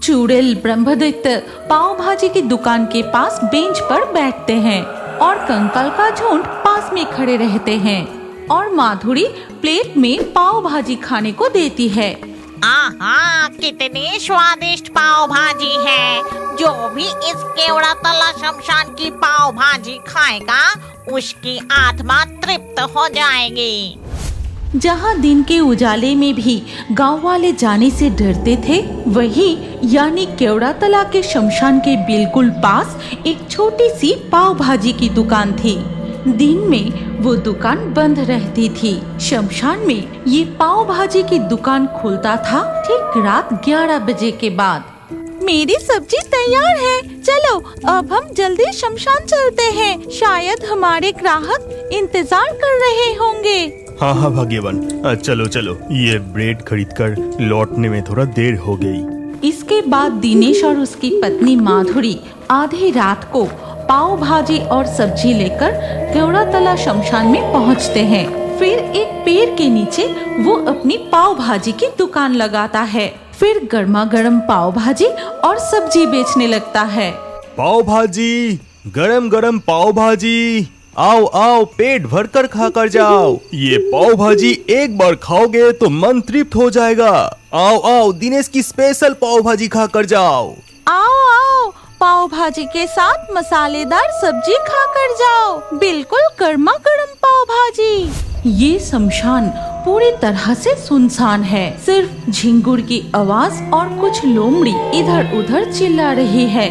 चुड़ैल ब्रह्मदत्त पाव भाजी की दुकान के पास बेंच पर बैठते हैं और कंकाल का झुंड पास में खड़े रहते हैं और माधुरी प्लेट में पाव भाजी खाने को देती है। आहा, कितनी स्वादिष्ट पाव भाजी है। जो भी इस केवड़ा तला शमशान की पाव भाजी खाएगा उसकी आत्मा तृप्त हो जाएगी। जहाँ दिन के उजाले में भी गांव वाले जाने से डरते थे, वहीं यानी केवड़ा तला के शमशान के बिल्कुल पास एक छोटी सी पाव भाजी की दुकान थी। दिन में वो दुकान बंद रहती थी। शमशान में ये पाव भाजी की दुकान खुलता था ठीक रात 11 बजे के बाद। मेरी सब्जी तैयार है, चलो अब हम जल्दी शमशान चलते हैं। शायद हमारे ग्राहक इंतजार कर रहे होंगे। हाँ भाग्यवान, चलो चलो, ये ब्रेड खरीदकर लौटने में थोड़ा देर हो गई। इसके बाद दिनेश और उसकी पत्नी माधुरी आधी रात को पाव भाजी और सब्जी लेकर केवड़ा तला शमशान में पहुंचते हैं। फिर एक पेड़ के नीचे वो अपनी पाव भाजी की दुकान लगाता है। फिर गर्मा गर्म पाव भाजी और सब्जी बेचने लगता है। पाव भाजी, गरम गरम पाव भाजी, आओ आओ पेट भर कर खा कर जाओ। ये पाव भाजी एक बार खाओगे तो मन तृप्त हो जाएगा। आओ आओ दिनेश की स्पेशल पाव भाजी खा कर जाओ। आओ आओ पाव भाजी के साथ मसालेदार सब्जी खा कर जाओ, बिल्कुल गर्मा गर्म पाव भाजी। ये शमशान पूरी तरह से सुनसान है। सिर्फ झिंगुर की आवाज और कुछ लोमड़ी इधर उधर चिल्ला रही है।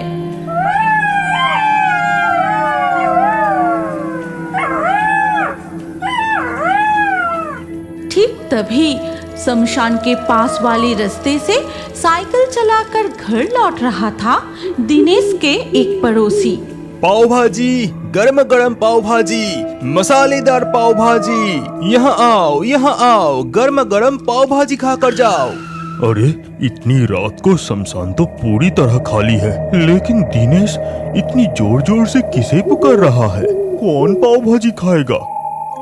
ठीक तभी शमशान के पास वाले रास्ते से साइकिल चलाकर घर लौट रहा था दिनेश के एक पड़ोसी। पाव भाजी, गरम गरम पाव भाजी, मसालेदार पाव भाजी, यहाँ आओ, गरम गरम पाव भाजी खा कर जाओ। अरे इतनी रात को शमशान तो पूरी तरह खाली है, लेकिन दिनेश इतनी जोर जोर से किसे पुकार रहा है? कौन पाव भाजी खाएगा?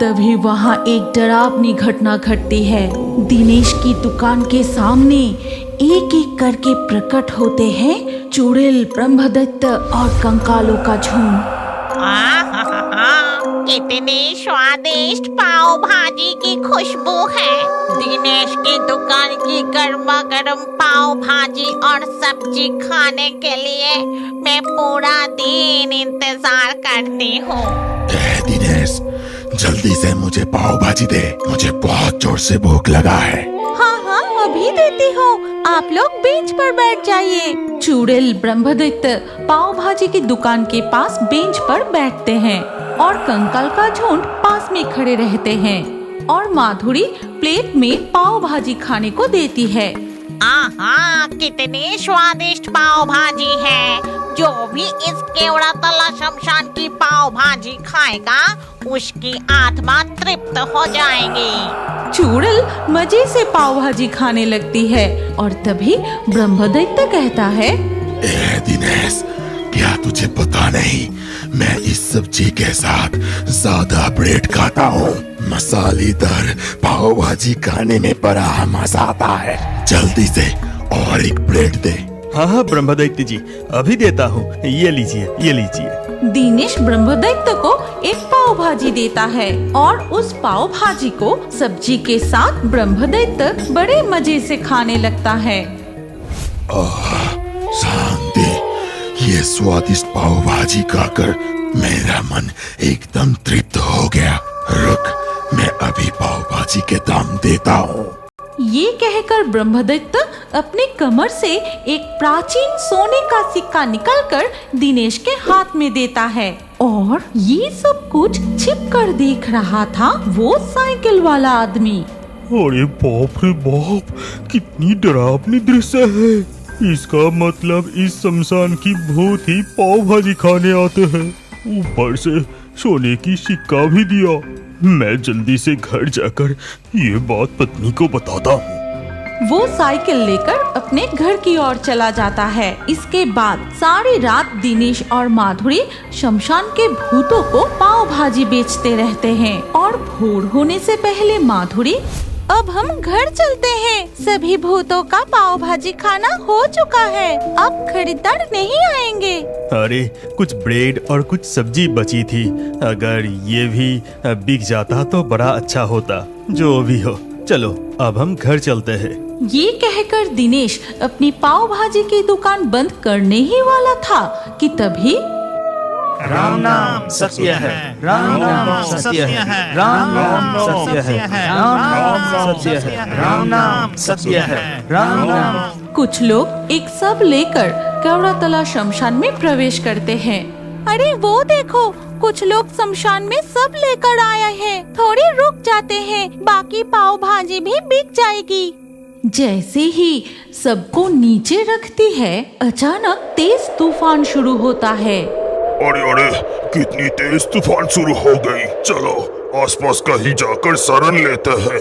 तभी वहाँ एक डरावनी घटना घटती है। दिनेश की दुकान के सामने एक एक करके प्रकट होते हैं चुड़ैल ब्रह्मदत्त और कंकालों का झुंड। कितनी स्वादिष्ट पाव भाजी की खुशबू है। दिनेश की दुकान की गर्मा गर्म पाव भाजी और सब्जी खाने के लिए मैं पूरा दिन इंतजार करती हूँ। दिनेश, जल्दी से मुझे पाव भाजी दे, मुझे बहुत जोर से भूख लगा है। हाँ हाँ अभी देती हूँ, आप लोग बेंच पर बैठ जाइए। चुड़ैल ब्रह्मदत्त पाव भाजी की दुकान के पास बेंच पर बैठते हैं और कंकाल का झुंड पास में खड़े रहते हैं और माधुरी प्लेट में पाव भाजी खाने को देती है। आहा, कितनी स्वादिष्ट पाव भाजी है। जो भी इस केवड़ा तला शमशान की पाव भाजी खाएगा उसकी आत्मा तृप्त हो जाएगी। चुड़ैल मजे से पाव भाजी खाने लगती है और तभी ब्रह्मदत्त कहता है, दिनेश, क्या तुझे पता नहीं, मैं इस सब्जी के साथ ज्यादा ब्रेड खाता हूँ। मसालेदार पाव भाजी खाने में बड़ा मजा आता है। जल्दी से और एक ब्रेड दे। हाँ ब्रह्मदत्त जी, अभी देता हूँ, ये लीजिए। दिनेश ब्रह्मदत्त को एक पाव भाजी देता है और उस पाव भाजी को सब्जी के साथ ब्रह्मदत्त बड़े मजे से खाने लगता है। शांति, ये स्वादिष्ट पाव भाजी खाकर मेरा मन एकदम तृप्त हो गया। रुक, मैं अभी पाव भाजी के दाम देता हूँ। ये कहकर ब्रह्मदत्त अपने कमर से एक प्राचीन सोने का सिक्का निकालकर दिनेश के हाथ में देता है और ये सब कुछ छिप कर देख रहा था वो साइकिल वाला आदमी। अरे बाप रे बाप, कितनी डरावनी दृश्य है। इसका मतलब इस शमशान की भूत ही पाव भाजी खाने आते हैं। ऊपर से सोने की सिक्का भी दिया। मैं जल्दी से घर जाकर ये बात पत्नी को बताता हूँ। वो साइकिल लेकर अपने घर की ओर चला जाता है। इसके बाद सारी रात दिनेश और माधुरी शमशान के भूतों को पाव भाजी बेचते रहते हैं और भोर होने से पहले माधुरी अब हम घर चलते हैं। सभी भूतों का पाव भाजी खाना हो चुका है, अब खरीदार नहीं आएंगे। अरे कुछ ब्रेड और कुछ सब्जी बची थी, अगर ये भी बिक जाता तो बड़ा अच्छा होता। जो भी हो, चलो अब हम घर चलते हैं। ये कहकर दिनेश अपनी पाव भाजी की दुकान बंद करने ही वाला था कि तभी राम नाम सत्य है, राम नाम सत्य है, राम नाम सत्य है, राम नाम सत्य है, राम नाम सत्य है, राम नाम। कुछ लोग एक सब लेकर केवड़ातला शमशान में प्रवेश करते हैं। अरे वो देखो, कुछ लोग शमशान में सब लेकर आए हैं। थोड़ी रुक जाते हैं, बाकी पाव भाजी भी बिक जाएगी। जैसे ही सबको नीचे रखती है, अचानक तेज तूफान शुरू होता है। अरे अरे, कितनी तेज तूफान शुरू हो गई। चलो आसपास कहीं जाकर शरण लेते हैं।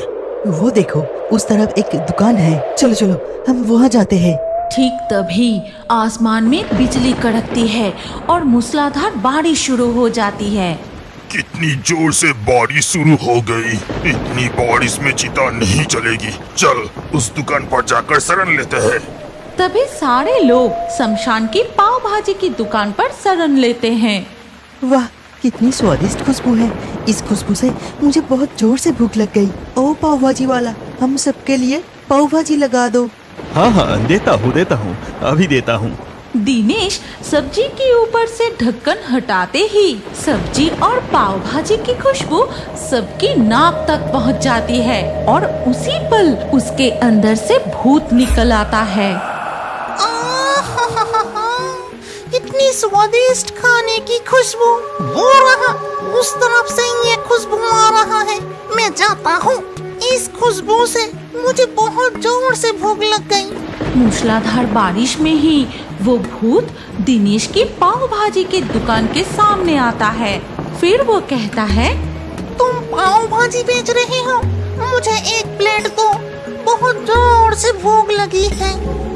वो देखो, उस तरफ एक दुकान है, चलो चलो हम वहाँ जाते हैं। ठीक तभी आसमान में बिजली कड़कती है और मूसलाधार बारिश शुरू हो जाती है। कितनी जोर से बारिश शुरू हो गई। इतनी बारिश में चिता नहीं चलेगी। चल उस दुकान पर जाकर शरण लेते हैं। तभी सारे लोग शमशान की पाव भाजी की दुकान पर शरण लेते हैं। वाह, कितनी स्वादिष्ट खुशबू है। इस खुशबू से मुझे बहुत जोर से भूख लग गई। ओ पाव भाजी वाला, हम सबके लिए पाव भाजी लगा दो। हाँ हाँ, देता हूँ, अभी देता हूँ। दिनेश सब्जी के ऊपर से ढक्कन हटाते ही सब्जी और पाव भाजी की खुशबू सबकी नाक तक पहुंच जाती है और उसी पल उसके अंदर से भूत निकल आता है। इतनी स्वादिष्ट खाने की खुशबू, वो रहा, उस तरफ से ये खुशबू आ रहा है। मैं जाता हूँ, इस खुशबू से मुझे बहुत जोर से भूख लग गई। मूसलाधार बारिश में ही वो भूत दिनेश की पाव भाजी की दुकान के सामने आता है। फिर वो कहता है, तुम पाव भाजी बेच रहे हो? मुझे एक प्लेट दो, बहुत जोर से भूख लगी है।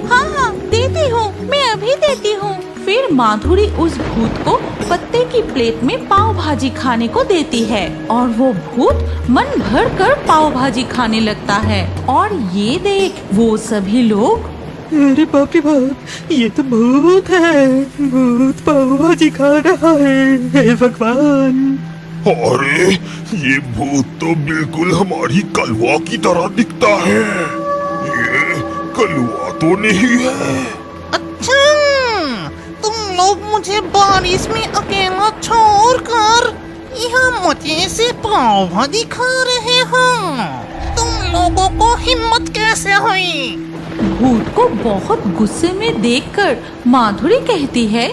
हाँ हाँ देती हूँ, मैं अभी देती हूँ। फिर माधुरी उस भूत को पत्ते की प्लेट में पाव भाजी खाने को देती है और वो भूत मन भर कर पाव भाजी खाने लगता है। और ये देख वो सभी लोग, अरे बाप रे बाप, ये तो भूत है। भूत पाव भाजी खा रहा है, हे भगवान। अरे ये भूत तो बिल्कुल हमारी कलवा की तरह दिखता है। ये कलवा तो नहीं है। अच्छा, तुम लोग मुझे बारिश में अकेला छोड़कर यहाँ मजे से पाव भाजी खा रहे हो। तुम लोगों को हिम्मत कैसे हुई? भूत को बहुत गुस्से में देखकर माधुरी कहती है,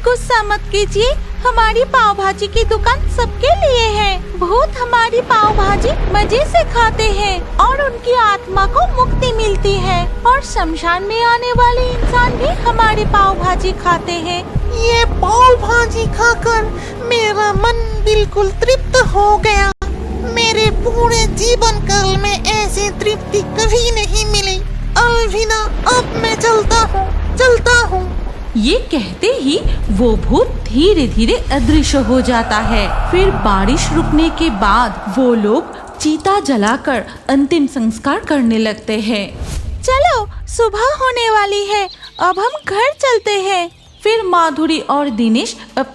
गुस्सा मत कीजिए, हमारी पाव भाजी की दुकान सबके लिए है। भूत हमारी पाव भाजी मजे से खाते हैं और उनकी आत्मा को मुक्ति मिलती है और शमशान में आने वाले इंसान भी हमारी पाव भाजी खाते हैं। ये पाव भाजी खाकर मेरा मन बिल्कुल तृप्त हो गया। मेरे पूरे जीवन काल में ऐसी तृप्ति कभी नहीं मिली। अलविदा, अब मैं चलता हूँ। ये कहते ही वो भूत धीरे धीरे अदृश्य हो जाता है। फिर बारिश रुकने के बाद वो लोग चीता जलाकर अंतिम संस्कार करने लगते हैं। चलो सुबह होने वाली है, अब हम घर चलते हैं। फिर माधुरी और दिनेश अपनी